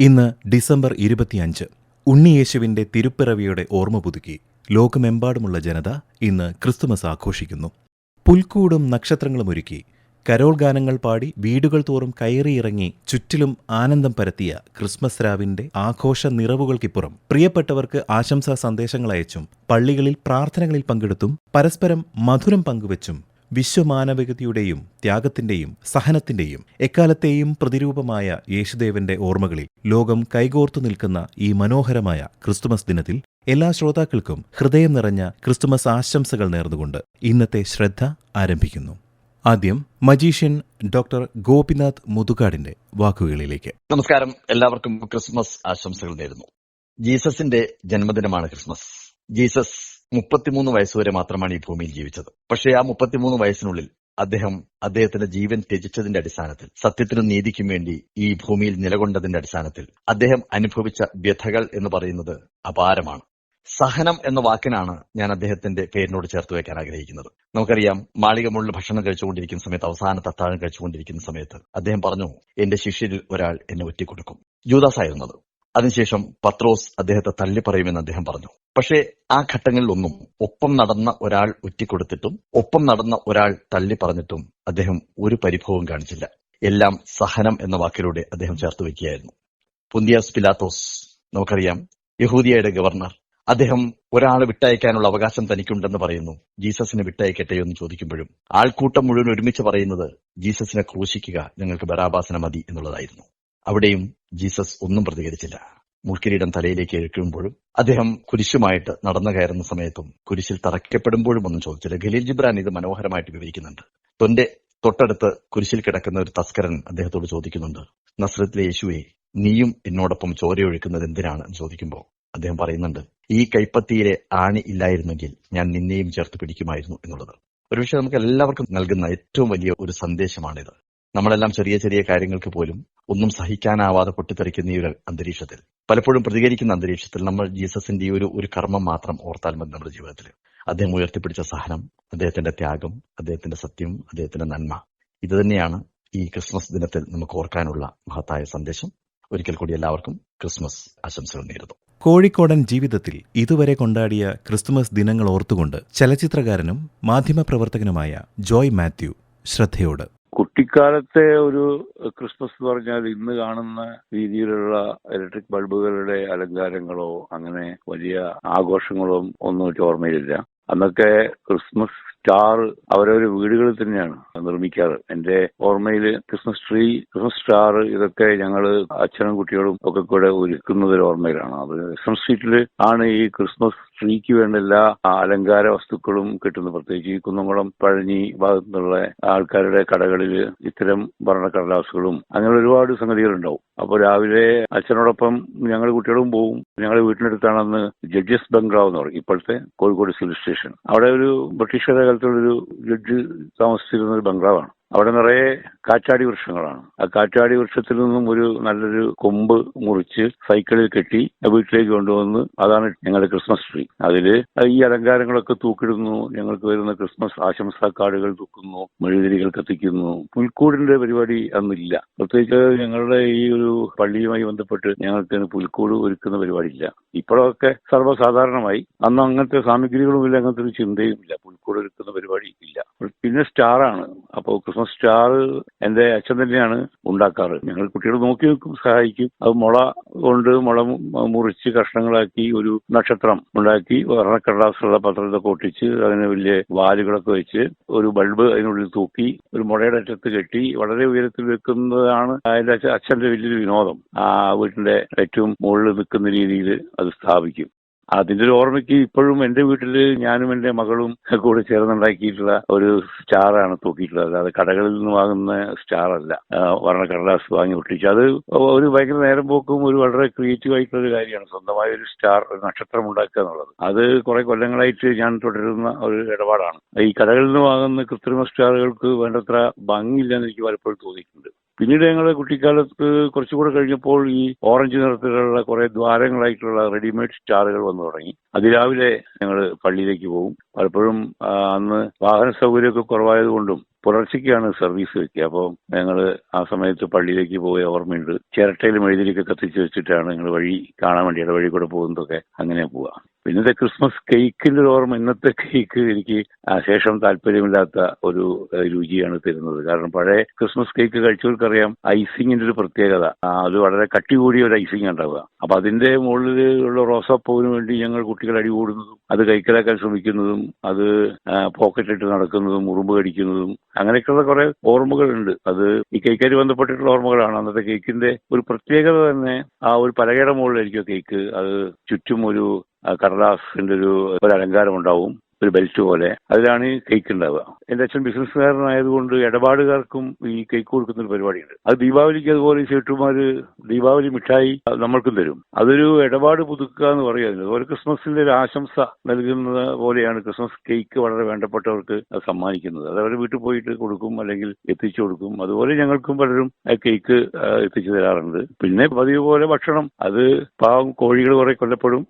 ഇന്ന് ഡിസംബർ 25. ഉണ്ണിയേശുവിന്റെ തിരുപ്പിറവിയുടെ ഓർമ്മ പുതുക്കി ലോകമെമ്പാടുമുള്ള ജനത ഇന്ന് ക്രിസ്തുമസ് ആഘോഷിക്കുന്നു. പുൽക്കൂടും നക്ഷത്രങ്ങളും ഒരുക്കി കരോൾ ഗാനങ്ങൾ പാടി വീടുകൾ തോറും കയറിയിറങ്ങി ചുറ്റിലും ആനന്ദം പരത്തിയ ക്രിസ്മസ് രാവിന്റെ ആഘോഷ നിറവുകൾക്കിപ്പുറം പ്രിയപ്പെട്ടവർക്ക് ആശംസാ സന്ദേശങ്ങളയച്ചും പള്ളികളിൽ പ്രാർത്ഥനകളിൽ പങ്കെടുത്തും പരസ്പരം മധുരം പങ്കുവച്ചും വിശ്വമാനവികതയുടെയും ത്യാഗത്തിന്റെയും സഹനത്തിന്റെയും എക്കാലത്തെയും പ്രതിരൂപമായ യേശുദേവന്റെ ഓർമ്മകളിൽ ലോകം കൈകോർത്തു നിൽക്കുന്ന ഈ മനോഹരമായ ക്രിസ്തുമസ് ദിനത്തിൽ എല്ലാ ശ്രോതാക്കൾക്കും ഹൃദയം നിറഞ്ഞ ക്രിസ്തുമസ് ആശംസകൾ നേർന്നുകൊണ്ട് ഇന്നത്തെ ശ്രദ്ധ ആരംഭിക്കുന്നു. ആദ്യം മജീഷ്യൻ ഡോക്ടർ ഗോപിനാഥ് മുതുകാടിന്റെ വാക്കുകളിലേക്ക്. നമസ്കാരം, എല്ലാവർക്കും ക്രിസ്മസ് ആശംസകൾ നേരുന്നു. ജീസസിന്റെ ജന്മദിനമാണ് ക്രിസ്മസ്. ജീസസ് 33 വയസ്സുവരെ മാത്രമാണ് ഈ ഭൂമിയിൽ ജീവിച്ചത്. പക്ഷേ ആ 33 വയസ്സിനുള്ളിൽ അദ്ദേഹത്തിന്റെ ജീവൻ ത്യജിച്ചതിന്റെ അടിസ്ഥാനത്തിൽ, സത്യത്തിനും നീതിക്കും വേണ്ടി ഈ ഭൂമിയിൽ നിലകൊണ്ടതിന്റെ അടിസ്ഥാനത്തിൽ അദ്ദേഹം അനുഭവിച്ച വ്യഥകൾ എന്ന് പറയുന്നത് അപാരമാണ്. സഹനം എന്ന വാക്കിനാണ് ഞാൻ അദ്ദേഹത്തിന്റെ പേരിനോട് ചേർത്ത് വയ്ക്കാൻ ആഗ്രഹിക്കുന്നത്. നമുക്കറിയാം, മാളിക മുകളിൽ ഭക്ഷണം കഴിച്ചുകൊണ്ടിരിക്കുന്ന സമയത്ത്, അവസാനത്തെ അത്താഴം കഴിച്ചുകൊണ്ടിരിക്കുന്ന സമയത്ത് അദ്ദേഹം പറഞ്ഞു, എന്റെ ശിഷ്യരിൽ ഒരാൾ എന്നെ ഒറ്റിക്കൊടുക്കും. ജൂദാസ് ആയിരുന്നത്. അതിനുശേഷം പത്രോസ് അദ്ദേഹത്തെ തള്ളിപ്പറയുമെന്ന് അദ്ദേഹം പറഞ്ഞു. പക്ഷേ ആ ഘട്ടങ്ങളിലൊന്നും ഒപ്പം നടന്ന ഒരാൾ ഒറ്റിക്കൊടുത്തിട്ടും ഒപ്പം നടന്ന ഒരാൾ തള്ളി പറഞ്ഞിട്ടും അദ്ദേഹം ഒരു പരിഭവവും കാണിച്ചില്ല. എല്ലാം സഹനം എന്ന വാക്കിലൂടെ അദ്ദേഹം ചേർത്ത് വയ്ക്കുകയായിരുന്നു. പൊന്തിയാസ് പിലാത്തോസ്, നമുക്കറിയാം, യഹൂദിയയുടെ ഗവർണർ, അദ്ദേഹം ഒരാളെ വിട്ടയക്കാനുള്ള അവകാശം തനിക്കുണ്ടെന്ന് പറയുന്നു. ജീസസിനെ വിട്ടയക്കട്ടെ എന്ന് ചോദിക്കുമ്പോഴും ആൾക്കൂട്ടം മുഴുവൻ ഒരുമിച്ച് പറയുന്നത് ജീസസിനെ ക്രൂശിക്കുക, ഞങ്ങൾക്ക് ബറാബാസിനെ മതി എന്നുള്ളതായിരുന്നു. അവിടെയും ജീസസ് ഒന്നും പ്രതികരിച്ചില്ല. മുൾക്കിരീടം തലയിലേക്ക് ഇഴക്കുമ്പോഴും അദ്ദേഹം കുരിശുമായിട്ട് നടന്നു കയറുന്ന സമയത്തും കുരിശിൽ തറയ്ക്കപ്പെടുമ്പോഴും ഒന്നും ചോദിച്ചില്ല. ഖലീൽ ജിബ്രാൻ ഇത് മനോഹരമായിട്ട് വിവരിക്കുന്നുണ്ട്. തൊട്ടടുത്ത് കുരിശിൽ കിടക്കുന്ന ഒരു തസ്കരൻ അദ്ദേഹത്തോട് ചോദിക്കുന്നുണ്ട്, നസ്രത്തിലെ യേശുവേ, നീയും എന്നോടൊപ്പം ചോരയൊഴുക്കുന്നത് എന്തിനാണ് എന്ന് ചോദിക്കുമ്പോൾ അദ്ദേഹം പറയുന്നുണ്ട്, ഈ കൈപ്പത്തിയിലെ ആണി ഇല്ലായിരുന്നെങ്കിൽ ഞാൻ നിന്നെയും ചേർത്ത് പിടിക്കുമായിരുന്നു എന്നുള്ളത്. ഒരുപക്ഷെ നമുക്ക് എല്ലാവർക്കും നൽകുന്ന ഏറ്റവും വലിയ ഒരു സന്ദേശമാണിത്. നമ്മളെല്ലാം ചെറിയ ചെറിയ കാര്യങ്ങൾക്ക് പോലും ഒന്നും സഹിക്കാനാവാതെ പൊട്ടിത്തെറിക്കുന്ന ഈ ഒരു അന്തരീക്ഷത്തിൽ, പലപ്പോഴും പ്രതികരിക്കുന്ന അന്തരീക്ഷത്തിൽ, നമ്മൾ ജീസസിന്റെ ഒരു കർമ്മം മാത്രം ഓർത്താൽ മതി. നമ്മുടെ ജീവിതത്തിൽ അദ്ദേഹം ഉയർത്തിപ്പിടിച്ച സഹനം, അദ്ദേഹത്തിന്റെ ത്യാഗം, അദ്ദേഹത്തിന്റെ സത്യം, അദ്ദേഹത്തിന്റെ നന്മ, ഇത് തന്നെയാണ് ഈ ക്രിസ്മസ് ദിനത്തിൽ നമുക്ക് ഓർക്കാനുള്ള മഹത്തായ സന്ദേശം. ഒരിക്കൽ കൂടി എല്ലാവർക്കും ക്രിസ്മസ് ആശംസകൾ നേരുന്നു. കോഴിക്കോടൻ ജീവിതത്തിൽ ഇതുവരെ കൊണ്ടാടിയ ക്രിസ്തുമസ് ദിനങ്ങൾ ഓർത്തുകൊണ്ട് ചലച്ചിത്രകാരനും മാധ്യമപ്രവർത്തകനുമായ ജോയ് മാത്യു ശ്രദ്ധയോട്. കുട്ടിക്കാലത്തെ ഒരു ക്രിസ്മസ് എന്ന് പറഞ്ഞാൽ ഇന്ന് കാണുന്ന രീതിയിലുള്ള ഇലക്ട്രിക് ബൾബുകളുടെ അലങ്കാരങ്ങളോ അങ്ങനെ വലിയ ആഘോഷങ്ങളോ ഒന്നും ഓർമ്മയിലില്ല. അന്നൊക്കെ ക്രിസ്മസ് സ്റ്റാർ അവരവരുടെ വീടുകളിൽ തന്നെയാണ് നിർമ്മിക്കാറ്. എന്റെ ഓർമ്മയിൽ ക്രിസ്മസ് ട്രീ, ക്രിസ്മസ് സ്റ്റാർ, ഇതൊക്കെ ഞങ്ങള് അച്ഛനും കുട്ടികളും ഒക്കെ കൂടെ ഒരുക്കുന്നത് ഒരു ഓർമ്മയിലാണ്. അത് എസ് സ്ട്രീറ്റിൽ ആണ് ഈ ക്രിസ്മസ് ട്രീക്ക് വേണ്ട എല്ലാ അലങ്കാര വസ്തുക്കളും കിട്ടുന്നത്. പ്രത്യേകിച്ച് ഈ കുന്നംകുളം പഴഞ്ഞി ഭാഗത്തുനിന്നുള്ള ആൾക്കാരുടെ കടകളിൽ ഇത്തരം വർണ്ണക്കടലാസുകളും അങ്ങനെ ഒരുപാട് സംഗതികൾ ഉണ്ടാവും. അപ്പോൾ രാവിലെ അച്ഛനോടൊപ്പം ഞങ്ങൾ കുട്ടികളും പോവും. ഞങ്ങളുടെ വീട്ടിനടുത്താണ് അന്ന് ജഡ്ജസ് ബംഗ്ലാവ് എന്ന് പറയും, ഇപ്പോഴത്തെ കോഴിക്കോട് സിവിൽ സ്റ്റേഷൻ. അവിടെ ഒരു ബ്രിട്ടീഷുകാരുടെ കാലത്തുള്ളൊരു ജഡ്ജ് താമസിച്ചിരുന്ന ഒരു ബംഗ്ലാവാണ്. അവിടെ നിറയെ കാറ്റാടി വൃക്ഷങ്ങളാണ്. ആ കാറ്റാടി വൃക്ഷത്തിൽ നിന്നും ഒരു നല്ലൊരു കൊമ്പ് മുറിച്ച് സൈക്കിളിൽ കെട്ടി വീട്ടിലേക്ക് കൊണ്ടുവന്ന് അതാണ് ഞങ്ങളുടെ ക്രിസ്മസ് ട്രീ. അതില് ഈ അലങ്കാരങ്ങളൊക്കെ തൂക്കിടുന്നു. ഞങ്ങൾക്ക് വരുന്ന ക്രിസ്മസ് ആശംസാ കാർഡുകൾ തൂക്കുന്നു, മെഴുകുതിരികൾ കത്തിക്കുന്നു. പുൽക്കൂടിന്റെ പരിപാടി അന്നില്ല. പ്രത്യേകിച്ച് ഞങ്ങളുടെ ഈ ഒരു പള്ളിയുമായി ബന്ധപ്പെട്ട് ഞങ്ങൾക്ക് പുൽക്കൂട് ഒരുക്കുന്ന പരിപാടിയില്ല. ഇപ്പോഴൊക്കെ സർവ്വസാധാരണമായി. അന്ന് അങ്ങനത്തെ സാമഗ്രികളുമില്ല, അങ്ങനത്തെ ഒരു ചിന്തയും ഇല്ല. പുൽക്കൂട് ഒരുക്കുന്ന പരിപാടി ഇല്ല. പിന്നെ സ്റ്റാറാണ്. അപ്പോൾ ക്രിസ്മസ് സ്റ്റാർ എന്റെ അച്ഛൻ തന്നെയാണ് ഉണ്ടാക്കാറ്. ഞങ്ങൾ കുട്ടികൾ നോക്കി വെക്കും, സഹായിക്കും. അത് മുള മുറിച്ച് കഷ്ണങ്ങളാക്കി ഒരു നക്ഷത്രം ഉണ്ടാക്കി വർണ്ണക്കടലാസുള്ള പത്രത്തൊക്കെ ഒട്ടിച്ച് അതിന് വലിയ വാലുകളൊക്കെ വെച്ച് ഒരു ബൾബ് അതിനുള്ളിൽ തൂക്കി ഒരു മുളയുടെ അറ്റത്ത് കെട്ടി വളരെ ഉയരത്തിൽ വെക്കുന്നതാണ് അതിന്റെ അച്ഛന്റെ വലിയൊരു വിനോദം. ആ വീട്ടിന്റെ ഏറ്റവും മുകളിൽ നിൽക്കുന്ന രീതിയിൽ അത് സ്ഥാപിക്കും. അതിന്റെ ഒരു ഓർമ്മയ്ക്ക് ഇപ്പോഴും എന്റെ വീട്ടില് ഞാനും എന്റെ മകളും കൂടെ ചേർന്നുണ്ടാക്കിയിട്ടുള്ള ഒരു സ്റ്റാറാണ് തൂക്കിയിട്ടുള്ളത്. അല്ലാതെ കടകളിൽ നിന്ന് വാങ്ങുന്ന സ്റ്റാർ അല്ല. വർണ്ണക്കടലാസ് വാങ്ങി ഒട്ടിച്ച് അത് ഒരു ഭയങ്കര നേരം പോക്കും ഒരു വളരെ ക്രിയേറ്റീവ് ആയിട്ടുള്ള ഒരു കാര്യമാണ്. സ്വന്തമായ ഒരു സ്റ്റാർ, ഒരു നക്ഷത്രം ഉണ്ടാക്കുക എന്നുള്ളത് അത് കുറെ കൊല്ലങ്ങളായിട്ട് ഞാൻ തുടരുന്ന ഒരു ഇടപാടാണ്. ഈ കടകളിൽ നിന്ന് വാങ്ങുന്ന കൃത്രിമ സ്റ്റാറുകൾക്ക് വേണ്ടത്ര ഭംഗിയില്ലെന്ന് എനിക്ക് പലപ്പോഴും തോന്നിയിട്ടുണ്ട്. പിന്നീട് ഞങ്ങളുടെ കുട്ടിക്കാലത്ത് കുറച്ചുകൂടെ കഴിഞ്ഞപ്പോൾ ഈ ഓറഞ്ച് നിറത്തിലുള്ള കുറെ ദ്വാരങ്ങളായിട്ടുള്ള റെഡിമെയ്ഡ് സ്റ്റാറുകൾ വന്നു തുടങ്ങി. അതിരാവിലെ ഞങ്ങൾ പള്ളിയിലേക്ക് പോകും. പലപ്പോഴും അന്ന് വാഹന സൗകര്യമൊക്കെ കുറവായതുകൊണ്ടും പുലർച്ചയ്ക്കാണ് സർവീസ് വെക്കുക. അപ്പോൾ ഞങ്ങൾ ആ സമയത്ത് പള്ളിയിലേക്ക് പോയ ഓർമ്മയുണ്ട്. ചിരട്ടയിൽ മെഴുതിരിയൊക്കെ കത്തിച്ച് വെച്ചിട്ടാണ് ഞങ്ങൾ വഴി കാണാൻ വേണ്ടി ഇടവഴി കൂടെ പോകുന്നതൊക്കെ അങ്ങനെ പോവുക. പിന്നത്തെ ക്രിസ്മസ് കേക്കിന്റെ ഒരു ഓർമ്മ, ഇന്നത്തെ കേക്ക് എനിക്ക് ശേഷം താല്പര്യമില്ലാത്ത ഒരു രുചിയാണ് തരുന്നത്. കാരണം പഴയ ക്രിസ്മസ് കേക്ക് കഴിച്ചവർക്കറിയാം ഐസിങ്ങിന്റെ ഒരു പ്രത്യേകത. അത് വളരെ കട്ടി കൂടിയ ഒരു ഐസിങ് ഉണ്ടാവുക. അപ്പൊ അതിന്റെ മുകളിൽ ഉള്ള റോസാപ്പൂവിന് വേണ്ടി ഞങ്ങൾ കുട്ടികൾ അടികൂടുന്നതും അത് കൈക്കലാക്കാൻ ശ്രമിക്കുന്നതും അത് പോക്കറ്റിട്ട് നടക്കുന്നതും ഉറുമ്പ് കടിക്കുന്നതും അങ്ങനെയൊക്കെയുള്ള കുറെ ഓർമ്മകളുണ്ട്. അത് ഈ കേക്കായിട്ട് ബന്ധപ്പെട്ടിട്ടുള്ള ഓർമ്മകളാണ്. അന്നത്തെ കേക്കിന്റെ ഒരു പ്രത്യേകത തന്നെ ആ ഒരു പലകയുടെ മുകളിലായിരിക്കും കേക്ക്. അത് ചുറ്റും ഒരു കടലാസിന്റെ ഒരു അലങ്കാരം ഉണ്ടാവും, ഒരു ബെൽറ്റ് പോലെ. അതിലാണ് ഈ കേക്ക് ഉണ്ടാവുക. എന്റെ അച്ഛൻ ബിസിനസ്സുകാരനായതുകൊണ്ട് ഇടപാടുകാർക്കും ഈ കേക്ക് കൊടുക്കുന്ന ഒരു പരിപാടിയുണ്ട്. അത് ദീപാവലിക്ക് അതുപോലെ ഈ സേട്ടുമാര് ദീപാവലി മിഠായി നമ്മൾക്കും തരും. അതൊരു ഇടപാട് പുതുക്കുക എന്ന് പറയുന്നത്. അതുപോലെ ക്രിസ്മസിന്റെ ഒരു ആശംസ നൽകുന്നത് പോലെയാണ് ക്രിസ്മസ് കേക്ക് വളരെ വേണ്ടപ്പെട്ടവർക്ക് സമ്മാനിക്കുന്നത്. അത് അവർ വീട്ടിൽ പോയിട്ട് കൊടുക്കും, അല്ലെങ്കിൽ എത്തിച്ചു കൊടുക്കും. അതുപോലെ ഞങ്ങൾക്കും പലരും കേക്ക് എത്തിച്ചു തരാറുണ്ട്. പിന്നെ പതിവ് പോലെ ഭക്ഷണം, അത് പാവം കോഴികൾ കുറെ കൊല്ലപ്പെടും,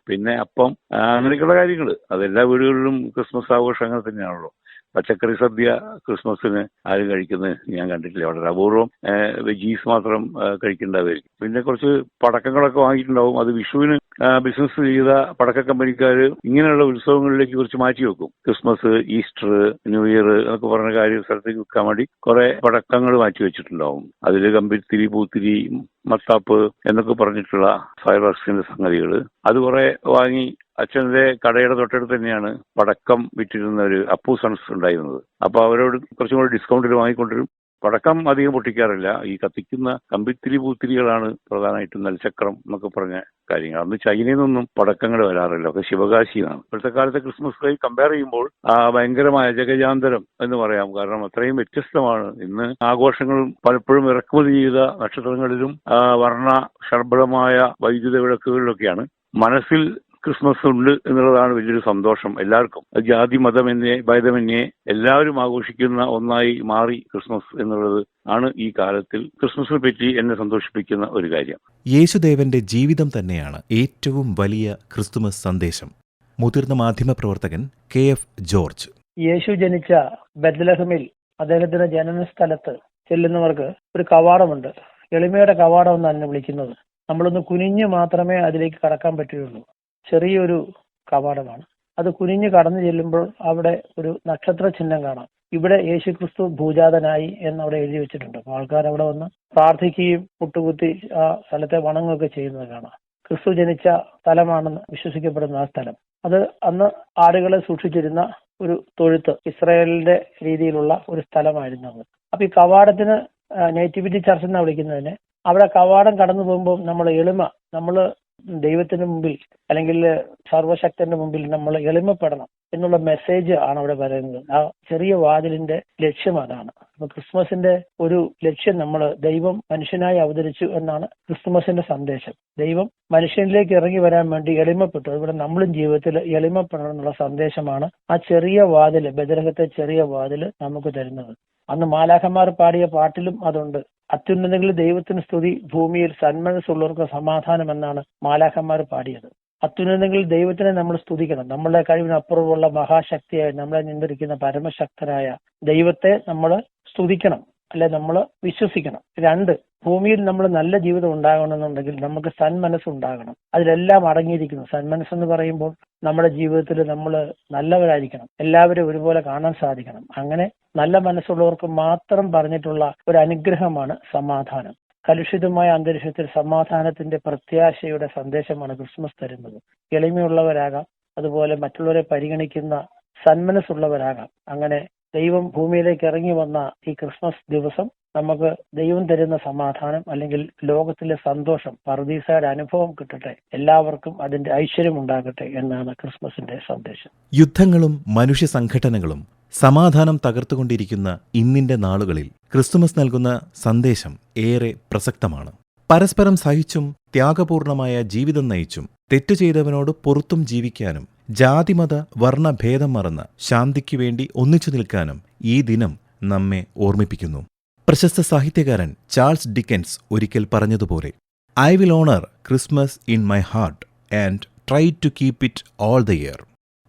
പിന്നെ അപ്പം, അങ്ങനെയൊക്കെയുള്ള കാര്യങ്ങൾ. അതെല്ലാ വീടുകളിലും ക്രിസ്മസ് ആഘോഷം അങ്ങനെ തന്നെയാണല്ലോ. പച്ചക്കറി സദ്യ ക്രിസ്മസിന് ആരും കഴിക്കുന്നത് ഞാൻ കണ്ടിട്ടില്ല. വളരെ അപൂർവം വെജീസ് മാത്രം കഴിക്കേണ്ടതായിരിക്കും. പിന്നെ കുറച്ച് പടക്കങ്ങളൊക്കെ വാങ്ങിയിട്ടുണ്ടാവും. അത് വിഷുവിന് ബിസിനസ് ചെയ്ത പടക്ക കമ്പനിക്കാർ ഇങ്ങനെയുള്ള ഉത്സവങ്ങളിലേക്ക് കുറച്ച് മാറ്റി വെക്കും. ക്രിസ്മസ്, ഈസ്റ്റർ, ന്യൂ ഇയർ എന്നൊക്കെ പറഞ്ഞ കാര്യം സ്ഥലത്തേക്ക് വിൽക്കാൻ വേണ്ടി കുറെ പടക്കങ്ങൾ മാറ്റി വെച്ചിട്ടുണ്ടാവും. അതിൽ കമ്പിത്തിരി, പൂത്തിരി, മത്താപ്പ് എന്നൊക്കെ പറഞ്ഞിട്ടുള്ള ഫയർ വർക്സിന്റെ സംഗതികൾ അത് കുറെ വാങ്ങി. അച്ഛന്റെ കടയുടെ തൊട്ടടുത്ത് തന്നെയാണ് പടക്കം വിറ്റിരുന്ന ഒരു അപ്പു സൺസ് ഉണ്ടായിരുന്നത്. അപ്പൊ അവരോട് കുറച്ചും കൂടി ഡിസ്കൗണ്ടിൽ വാങ്ങിക്കൊണ്ടിരും. പടക്കം അധികം പൊട്ടിക്കാറില്ല. ഈ കത്തിക്കുന്ന കമ്പിത്തിരി, പൂത്തിരികളാണ് പ്രധാനമായിട്ടും. നെൽച്ചക്രം എന്നൊക്കെ പറഞ്ഞ കാര്യങ്ങൾ. അന്ന് ചൈനയിൽ നിന്നൊന്നും പടക്കങ്ങൾ വരാറില്ല, ഒക്കെ ശിവകാശിയാണ്. ഇപ്പോഴത്തെ കാലത്തെ ക്രിസ്മസുമായി കമ്പയർ ചെയ്യുമ്പോൾ ഭയങ്കരമായ ജഗജാന്തരം എന്ന് പറയാം. കാരണം അത്രയും വ്യത്യസ്തമാണ്. ഇന്ന് ആഘോഷങ്ങൾ പലപ്പോഴും ഇറക്കുമതി ചെയ്ത നക്ഷത്രങ്ങളിലും വർണ്ണ ശർബളമായ വൈദ്യുത വിളക്കുകളിലൊക്കെയാണ്. മനസ്സിൽ ക്രിസ്മസ് ഉണ്ട് എന്നുള്ളതാണ് വലിയൊരു സന്തോഷം എല്ലാവർക്കും. ജാതി മതമെന്നേ ഭേദമന്യേ എല്ലാവരും ആഘോഷിക്കുന്ന ഒന്നായി മാറി ക്രിസ്മസ് എന്നുള്ളത് ആണ് ഈ കാലത്തിൽ ക്രിസ്മസിനെ പറ്റി എന്നെ സന്തോഷിപ്പിക്കുന്ന ഒരു കാര്യം. യേശുദേവന്റെ ജീവിതം തന്നെയാണ് ഏറ്റവും വലിയ ക്രിസ്തുമസ് സന്ദേശം. മുതിർന്ന മാധ്യമപ്രവർത്തകൻ KF ജോർജ്. യേശു ജനിച്ച ബെത്ലഹേമിൽ അദ്ദേഹത്തിന്റെ ജനന സ്ഥലത്ത് ചെല്ലുന്നവർക്ക് ഒരു കവാടമുണ്ട്. എളിമയുടെ കവാടം എന്നാണ് അതിനെ വിളിക്കുന്നത്. നമ്മളൊന്ന് കുനിഞ്ഞ് മാത്രമേ അതിലേക്ക് കടക്കാൻ പറ്റുകയുള്ളൂ. ചെറിയൊരു കവാടമാണ്. അത് കുനിഞ്ഞ് കടന്നു ചെല്ലുമ്പോൾ അവിടെ ഒരു നക്ഷത്ര ചിഹ്നം കാണാം. ഇവിടെ യേശുക്രിസ്തു ഭൂജാതനായി എന്ന് അവിടെ എഴുതി വെച്ചിട്ടുണ്ട്. അപ്പോൾ ആൾക്കാർ അവിടെ വന്ന് പ്രാർത്ഥിക്കുകയും മുട്ടുകുത്തി ആ സ്ഥലത്തെ വണങ്ങുകയൊക്കെ ചെയ്യുന്നത് കാണാം. ക്രിസ്തു ജനിച്ച സ്ഥലമാണെന്ന് വിശ്വസിക്കപ്പെടുന്ന ആ സ്ഥലം, അത് അന്ന് ആടുകളെ സൂക്ഷിച്ചിരുന്ന ഒരു തൊഴുത്ത്, ഇസ്രായേലിന്റെ രീതിയിലുള്ള ഒരു സ്ഥലമായിരുന്നു അത്. അപ്പൊ ഈ കവാടത്തിന് നേറ്റിവിറ്റി ചർച്ച് എന്നാണ് വിളിക്കുന്നതിന്. അവിടെ കവാടം കടന്നു പോകുമ്പോൾ നമ്മൾ എളിമ, നമ്മൾ ദൈവത്തിന് മുമ്പിൽ അല്ലെങ്കിൽ സർവശക്തന്റെ മുമ്പിൽ നമ്മൾ എളിമപ്പെടണം എന്നുള്ള മെസ്സേജ് ആണ് അവിടെ പറയുന്നത്. ആ ചെറിയ വാതിലിന്റെ ലക്ഷ്യം അതാണ്. അപ്പൊ ക്രിസ്മസിന്റെ ഒരു ലക്ഷ്യം, നമ്മൾ ദൈവം മനുഷ്യനായി അവതരിച്ചു എന്നാണ് ക്രിസ്തുമസിന്റെ സന്ദേശം. ദൈവം മനുഷ്യനിലേക്ക് ഇറങ്ങി വരാൻ വേണ്ടി എളിമപ്പെട്ടു. അതുപോലെ നമ്മളും ജീവിതത്തിൽ എളിമപ്പെടണം എന്നുള്ള സന്ദേശമാണ് ആ ചെറിയ വാതില്, ബെത്ലഹേമിലെ ചെറിയ വാതില് നമുക്ക് തരുന്നത്. അന്ന് മാലാഖമാർ പാടിയ പാട്ടിലും അതുണ്ട്. അത്യുന്നതങ്ങളിൽ ദൈവത്തിന് സ്തുതി, ഭൂമിയിൽ സന്മനസ്സുള്ളവർക്ക് സമാധാനം എന്നാണ് മാലാഖമാർ പാടിയത്. അത്യുന്നതങ്ങളിൽ ദൈവത്തിനെ നമ്മൾ സ്തുതിക്കണം. നമ്മളുടെ കഴിവിനപ്പുറമുള്ള മഹാശക്തിയായി നമ്മളെ നിയന്ത്രിക്കുന്ന പരമശക്തനായ ദൈവത്തെ നമ്മൾ സ്തുതിക്കണം, അല്ലെ നമ്മൾ വിശ്വസിക്കണം. 2, ഭൂമിയിൽ നമ്മൾ നല്ല ജീവിതം ഉണ്ടാകണമെന്നുണ്ടെങ്കിൽ നമുക്ക് സന്മനസ്സുണ്ടാകണം. അതിലെല്ലാം അടങ്ങിയിരിക്കുന്നു. സന്മനസ്സെന്ന് പറയുമ്പോൾ നമ്മുടെ ജീവിതത്തിൽ നമ്മൾ നല്ലവരായിരിക്കണം, എല്ലാവരും ഒരുപോലെ കാണാൻ സാധിക്കണം. അങ്ങനെ നല്ല മനസ്സുള്ളവർക്ക് മാത്രം പറഞ്ഞിട്ടുള്ള ഒരു അനുഗ്രഹമാണ് സമാധാനം. കലുഷിതമായ അന്തരീക്ഷത്തിൽ സമാധാനത്തിന്റെ പ്രത്യാശയുടെ സന്ദേശമാണ് ക്രിസ്മസ് തരുന്നത്. എളിമയുള്ളവരാകാം, അതുപോലെ മറ്റുള്ളവരെ പരിഗണിക്കുന്ന സന്മനസ്സുള്ളവരാകാം. അങ്ങനെ ദൈവം ഭൂമിയിലേക്ക് ഇറങ്ങി വന്ന ഈ ക്രിസ്മസ് ദിവസം നമുക്ക് ദൈവം തരുന്ന സമാധാനം, അല്ലെങ്കിൽ ലോകത്തിലെ സന്തോഷം, പറുദീസയുടെ അനുഭവം കിട്ടട്ടെ, എല്ലാവർക്കും അതിന്റെ ഐശ്വര്യം ഉണ്ടാകട്ടെ എന്നാണ് ക്രിസ്മസിന്റെ സന്ദേശം. യുദ്ധങ്ങളും മനുഷ്യ സംഘടനകളും സമാധാനം തകർത്തുകൊണ്ടിരിക്കുന്ന ഇന്നിന്റെ നാളുകളിൽ ക്രിസ്തുമസ് നൽകുന്ന സന്ദേശം ഏറെ പ്രസക്തമാണ്. പരസ്പരം സഹിച്ചും ത്യാഗപൂർണമായ ജീവിതം നയിച്ചും തെറ്റു ചെയ്തവനോട് പൊറുത്തും ജീവിക്കാനും ജാതിമത വർണ്ണഭേദം മറന്ന് ശാന്തിക്കു വേണ്ടി ഒന്നിച്ചു നിൽക്കാനും ഈ ദിനം നമ്മെ ഓർമ്മിപ്പിക്കുന്നു. പ്രശസ്ത സാഹിത്യകാരൻ ചാൾസ് ഡിക്കൻസ് ഒരിക്കൽ പറഞ്ഞതുപോലെ, I will honour Christmas in my heart and try to keep it all the year.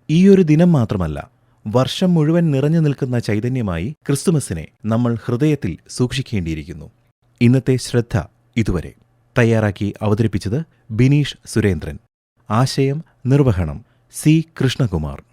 ഈയൊരു ദിനം മാത്രമല്ല, വർഷം മുഴുവൻ നിറഞ്ഞു നിൽക്കുന്ന ചൈതന്യമായി ക്രിസ്തുമസിനെ നമ്മൾ ഹൃദയത്തിൽ സൂക്ഷിക്കേണ്ടിയിരിക്കുന്നു. ഇന്നത്തെ ശ്രദ്ധ ഇതുവരെ. തയ്യാറാക്കി അവതരിപ്പിച്ചത് ബിനീഷ് സുരേന്ദ്രൻ. ആശയം നിർവഹണം സി. കൃഷ്ണകുമാർ.